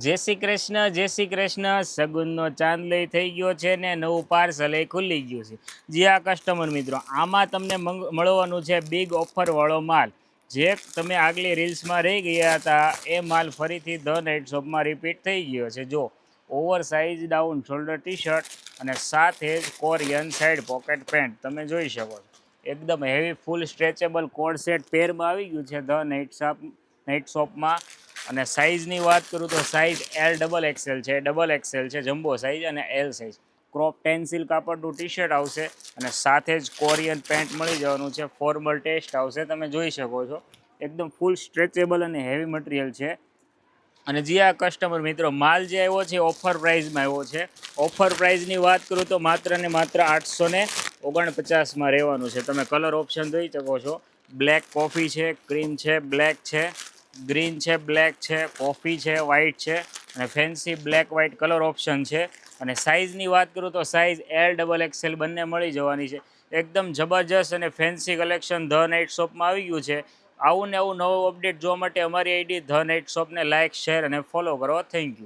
જય શ્રી કૃષ્ણ. સગુનનો ચાંદ લઈ થઈ ગયો છે ને નવું પાર્સલ એ ખુલી ગયું છે. જી આ કસ્ટમર મિત્રો, આમાં તમને મળવાનું છે બિગ ઓફરવાળો માલ. જે તમે આગલી રીલ્સમાં રહી ગયા હતા એ માલ ફરીથી ધ નાઇટ શોપમાં રિપીટ થઈ ગયો છે. જો over size down shoulder T shirt અને સાથે જ કોરિયન સાઈડ પોકેટ પેન્ટ તમે જોઈ શકો છો. એકદમ હેવી ફૂલ સ્ટ્રેચેબલ કોડ સેટ પેરમાં આવી ગયું છે ધ નાઇટ શોપમાં. અને સાઇઝની વાત કરું તો સાઇઝ L XL છે, XXL છે, જમ્બો સાઇઝ અને L સાઇઝ. ક્રોપ ટેન્સિલ કાપડનું ટી શર્ટ આવશે અને સાથે જ કોરિયન પેન્ટ મળી જવાનું છે. ફોર્મલ ટેસ્ટ આવશે, તમે જોઈ શકો છો. એકદમ ફૂલ સ્ટ્રેચેબલ અને હેવી મટીરિયલ છે. અને જે આ કસ્ટમર મિત્રો, માલ જે આવ્યો છે ઓફર પ્રાઇઝમાં આવ્યો છે. ઓફર પ્રાઇઝની વાત કરું તો માત્ર ને માત્ર 849માં રહેવાનું છે. તમે કલર ઓપ્શન જોઈ શકો છો. બ્લેક કોફી છે, ક્રીમ છે, બ્લેક છે, ગ્રીન છે, બ્લેક છે, કોફી છે, વ્હાઇટ છે અને fancy black white colour option છે. અને સાઇઝની વાત કરું તો સાઇઝ L XL બંને મળી જવાની છે. એકદમ જબરજસ્ત અને ફેન્સી કલેક્શન ધ નાઇટ શોપમાં આવી ગયું છે. આવું ને આવું નવું અપડેટ જોવા માટે અમારી આઈડી ધ નાઇટ શોપને લાઇક, શેર અને ફોલો કરો. Thank you.